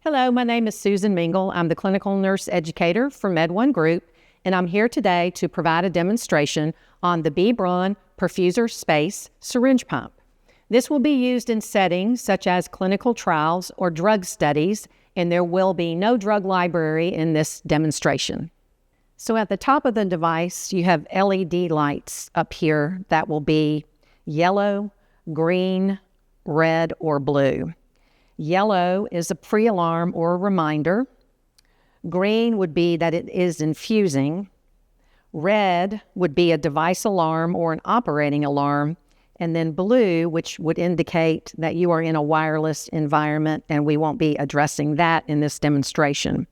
Hello, my name is Susan Mingle. I'm the clinical nurse educator for Med1 Group, and I'm here today to provide a demonstration on the Braun Perfusor Space syringe pump. This will be used in settings such as clinical trials or drug studies, and there will be no drug library in this demonstration. So at the top of the device, you have LED lights up here that will be yellow, green, red, or blue. Yellow is a pre-alarm or a reminder. Green would be that it is infusing. Red would be a device alarm or an operating alarm. And then blue, which would indicate that you are in a wireless environment, and we won't be addressing that in this demonstration.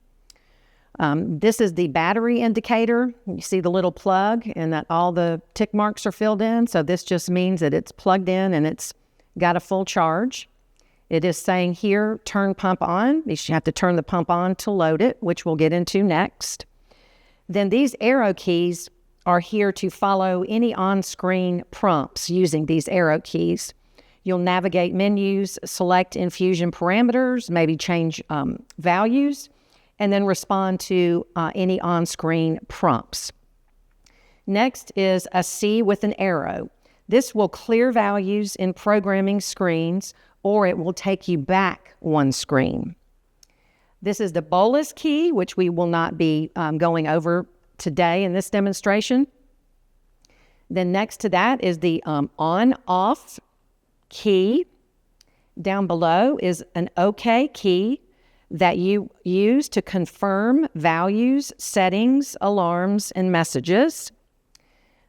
This is the battery indicator. You see the little plug and that all the tick marks are filled in. So this just means that it's plugged in and it's got a full charge. It is saying here, turn pump on. You have to turn the pump on to load it, which we'll get into next. Then these arrow keys are here to follow any on-screen prompts using these arrow keys. You'll navigate menus, select infusion parameters, maybe change values, and then respond to any on-screen prompts. Next is a C with an arrow. This will clear values in programming screens, or it will take you back one screen. This is the bolus key, which we will not be going over today in this demonstration. Then next to that is the on-off key. Down below is an OK key that you use to confirm values, settings, alarms, and messages.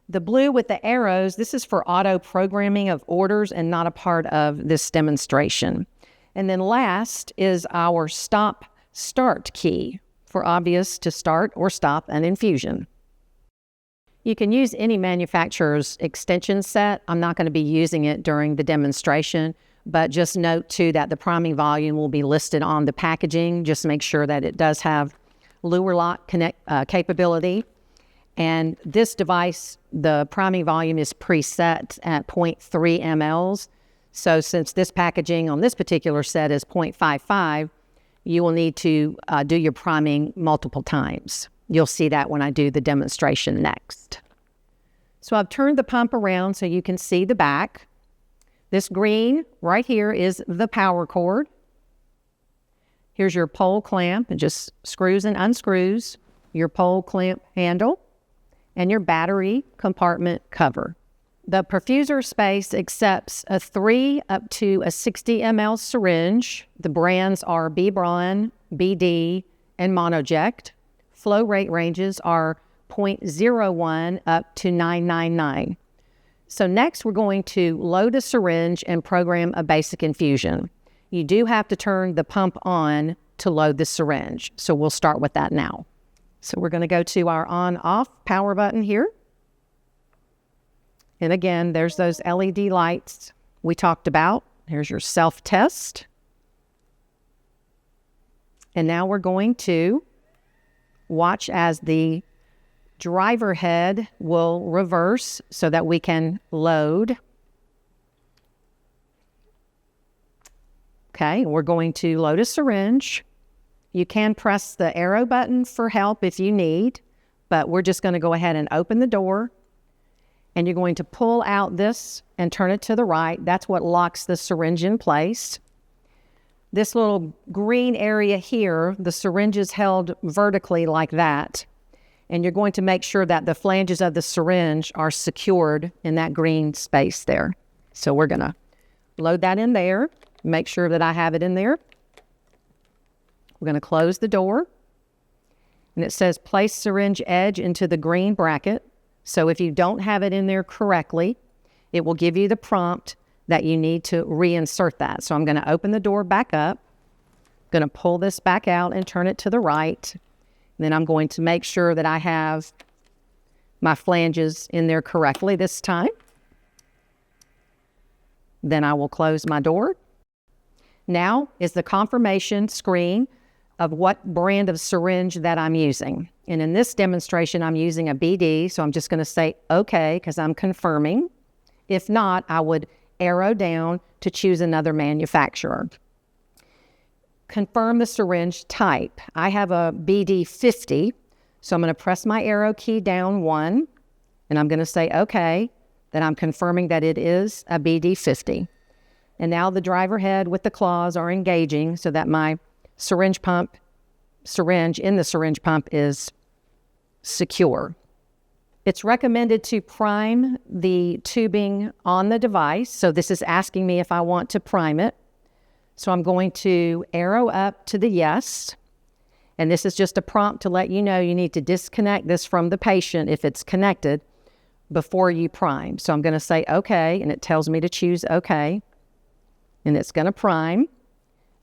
The blue with the arrows, this is for auto programming of orders and not a part of this demonstration. And then last is our stop-start key, for obvious to start or stop an infusion. You can use any manufacturer's extension set. I'm not going to be using it during the demonstration, but just note too that the priming volume will be listed on the packaging. Just make sure that it does have lure lock capability. And this device, the priming volume is preset at 0.3 mLs. So since this packaging on this particular set is 0.55, you will need to do your priming multiple times. You'll see that when I do the demonstration next. So I've turned the pump around so you can see the back. This green right here is the power cord. Here's your pole clamp. It just screws and unscrews your pole clamp handle and your battery compartment cover. The Perfusor Space accepts a 3 up to a 60 ml syringe. The brands are Braun, BD, and Monoject. Flow rate ranges are 0.01 up to 999. So next we're going to load a syringe and program a basic infusion. You do have to turn the pump on to load the syringe. So we'll start with that now. So we're going to go to our on-off power button here. And again, there's those LED lights we talked about. Here's your self-test. And now we're going to watch as the driver head will reverse so that we can load. Okay, we're going to load a syringe. You can press the arrow button for help if you need, but we're just going to go ahead and open the door, and you're going to pull out this and turn it to the right. That's what locks the syringe in place. This little green area here, the syringe is held vertically like that, and you're going to make sure that the flanges of the syringe are secured in that green space there. So we're going to load that in there, make sure that I have it in there. We're going to close the door, and it says place syringe edge into the green bracket. So if you don't have it in there correctly, it will give you the prompt that you need to reinsert that. So I'm going to open the door back up, going to pull this back out and turn it to the right. And then I'm going to make sure that I have my flanges in there correctly this time. Then I will close my door. Now is the confirmation screen of what brand of syringe that I'm using. And in this demonstration, I'm using a BD, so I'm just going to say OK because I'm confirming. If not, I would arrow down to choose another manufacturer. confirm the syringe type. I have a BD50, so I'm going to press my arrow key down 1, and I'm going to say OK. Then I'm confirming that it is a BD50. And now the driver head with the claws are engaging so that my syringe in the syringe pump is secure. It's recommended to prime the tubing on the device. So this is asking me if I want to prime it. So I'm going to arrow up to the yes. And this is just a prompt to let you know you need to disconnect this from the patient if it's connected before you prime. So I'm going to say OK, and it tells me to choose OK. And it's going to prime.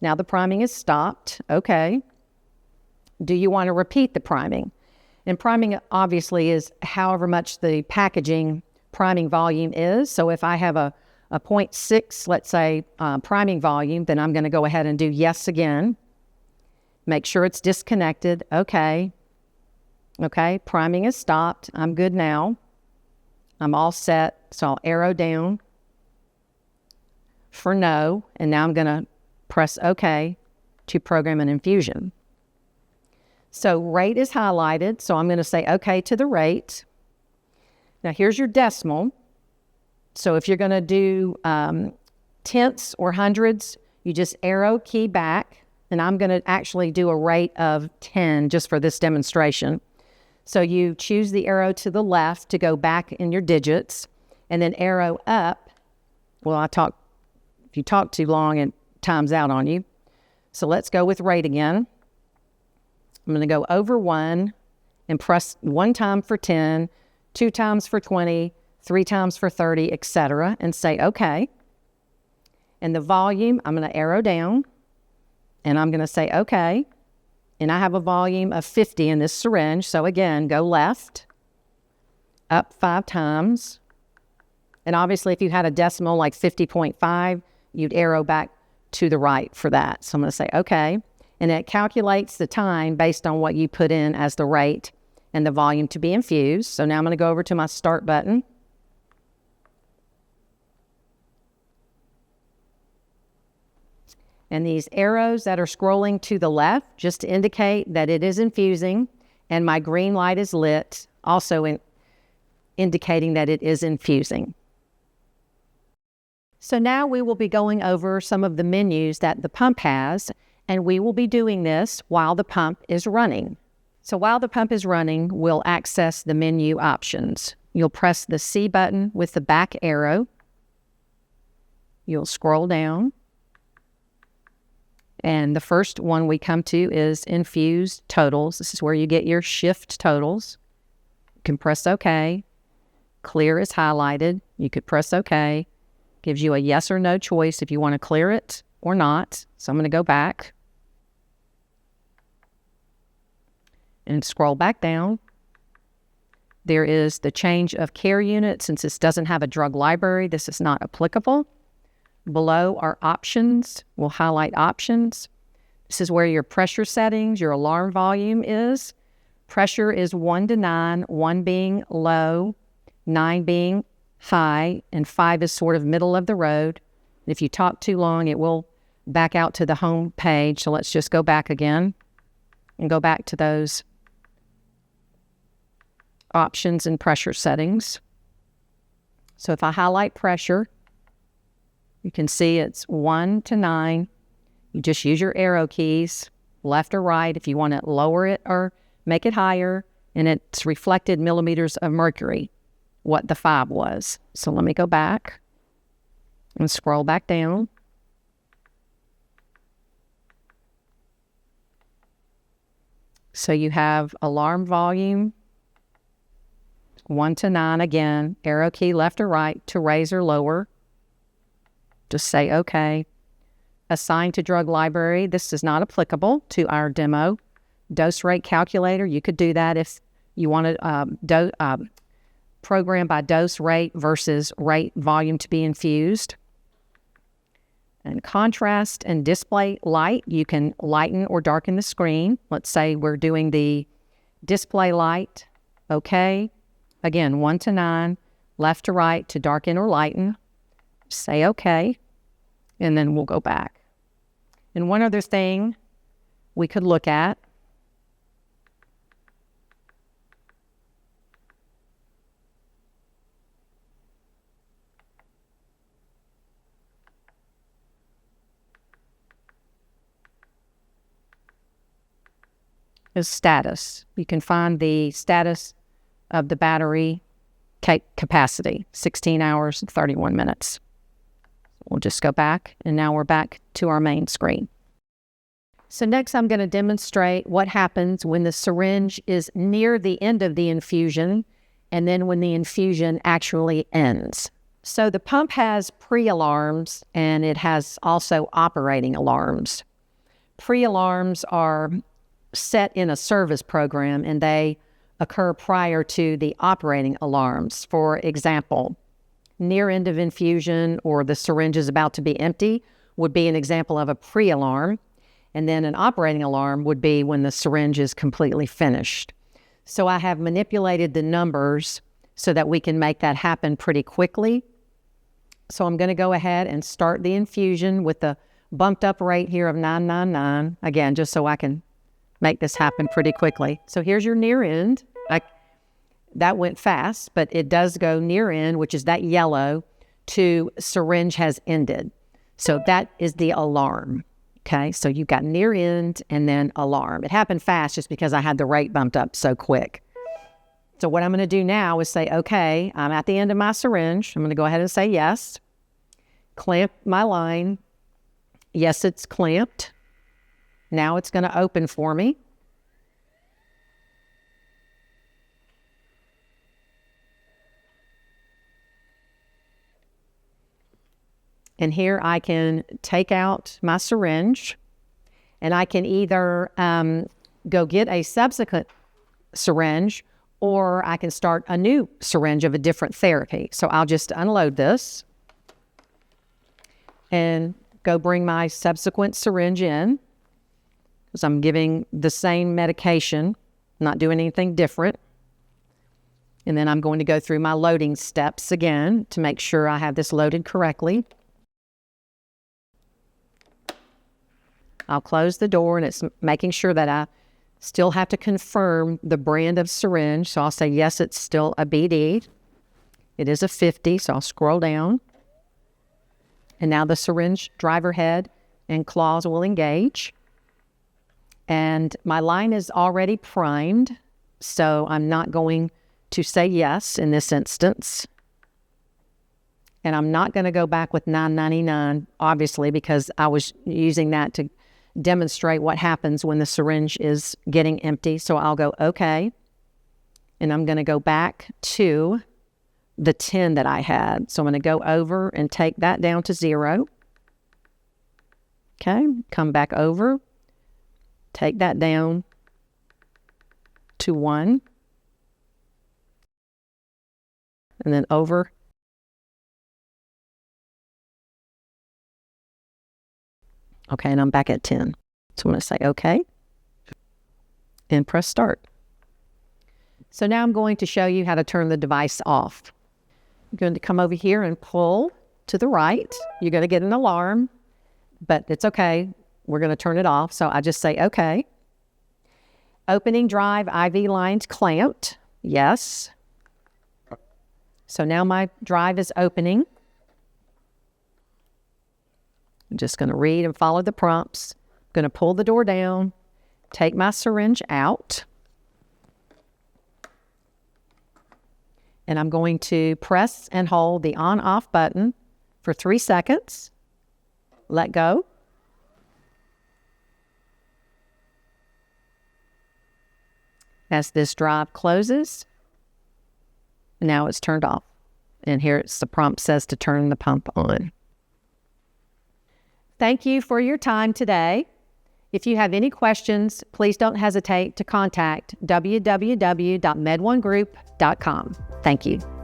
Now the priming is stopped. OK. Do you want to repeat the priming? And priming obviously is however much the packaging priming volume is. So if I have a 0.6, let's say, priming volume, then I'm going to go ahead and do yes again. Make sure it's disconnected. Okay. Okay, priming is stopped. I'm good now. I'm all set. So I'll arrow down for no. And now I'm going to press OK to program an infusion. So rate is highlighted, so I'm going to say OK to the rate. Now here's your decimal. So if you're going to do tenths or hundreds, you just arrow key back, and I'm going to actually do a rate of 10 just for this demonstration. So you choose the arrow to the left to go back in your digits, and then arrow up. Well, if you talk too long, it times out on you. So let's go with rate again. I'm going to go over 1 and press 1 time for 10, 2 times for 20, 3 times for 30, etc., and say OK. And the volume, I'm going to arrow down, and I'm going to say OK. And I have a volume of 50 in this syringe. So again, go left, up 5 times. And obviously, if you had a decimal like 50.5, you'd arrow back to the right for that. So I'm going to say OK. And it calculates the time based on what you put in as the rate and the volume to be infused. So now I'm going to go over to my start button. And these arrows that are scrolling to the left just indicate that it is infusing, and my green light is lit, also indicating that it is infusing. So now we will be going over some of the menus that the pump has, and we will be doing this while the pump is running. So while the pump is running, we'll access the menu options. You'll press the C button with the back arrow. You'll scroll down. And the first one we come to is Infused Totals. This is where you get your shift totals. You can press OK. Clear is highlighted. You could press OK. Gives you a yes or no choice if you want to clear it or not. So I'm going to go back and scroll back down. There is the change of care unit. Since this doesn't have a drug library, this is not applicable. Below are options. We'll highlight options. This is where your pressure settings, your alarm volume is. Pressure is 1 to 9, 1 being low, 9 being high, and 5 is sort of middle of the road. If you talk too long, it will back out to the home page. So let's just go back again and go back to those options and pressure settings. So if I highlight pressure, you can see it's 1 to 9. You just use your arrow keys, left or right, if you want to lower it or make it higher, and it's reflected millimeters of mercury, what the 5 was. So let me go back and scroll back down. So you have alarm volume, 1 to 9 again, arrow key left or right to raise or lower. Just say OK. Assign to drug library. This is not applicable to our demo. Dose rate calculator. You could do that if you wanted program by dose rate versus rate volume to be infused. And contrast and display light. You can lighten or darken the screen. Let's say we're doing the display light. OK. Again, 1 to 9, left to right to darken or lighten. Say OK, and then we'll go back. And one other thing we could look at is status. You can find the status of the battery capacity, 16 hours and 31 minutes. We'll just go back, and now we're back to our main screen. So next I'm going to demonstrate what happens when the syringe is near the end of the infusion and then when the infusion actually ends. So the pump has pre-alarms and it has also operating alarms. Pre-alarms are set in a service program and they occur prior to the operating alarms. For example, near end of infusion or the syringe is about to be empty would be an example of a pre-alarm. And then an operating alarm would be when the syringe is completely finished. So I have manipulated the numbers so that we can make that happen pretty quickly. So I'm going to go ahead and start the infusion with the bumped up rate here of 999. Again, just so I can make this happen pretty quickly. So here's your near end. That went fast, but it does go near end, which is that yellow, to syringe has ended. So that is the alarm. Okay, so you've got near end and then alarm. It happened fast just because I had the rate bumped up so quick. So what I'm going to do now is say, okay, I'm at the end of my syringe. I'm going to go ahead and say yes. Clamp my line. Yes, it's clamped. Now it's going to open for me. And here I can take out my syringe and I can either go get a subsequent syringe or I can start a new syringe of a different therapy. So I'll just unload this and go bring my subsequent syringe in because I'm giving the same medication, not doing anything different. And then I'm going to go through my loading steps again to make sure I have this loaded correctly. I'll close the door, and it's making sure that I still have to confirm the brand of syringe. So I'll say, yes, it's still a BD. It is a 50, so I'll scroll down. And now the syringe driver head and claws will engage. And my line is already primed, so I'm not going to say yes in this instance. And I'm not going to go back with $9.99, obviously, because I was using that to demonstrate what happens when the syringe is getting empty. So I'll go okay. And I'm going to go back to the 10 that I had. So I'm going to go over and take that down to 0. Okay. Come back over. Take that down to 1. And then over. Okay, and I'm back at 10. So I'm going to say okay and press start. So now I'm going to show you how to turn the device off. You're going to come over here and pull to the right. You're going to get an alarm, but it's okay. We're going to turn it off. So I just say okay. Opening drive IV lines clamped. Yes. So now my drive is opening. I'm just going to read and follow the prompts. I'm going to pull the door down, take my syringe out, and I'm going to press and hold the on-off button for 3 seconds. Let go. As this drive closes, now it's turned off. And here the prompt says to turn the pump on. Thank you for your time today. If you have any questions, please don't hesitate to contact www.med1group.com. Thank you.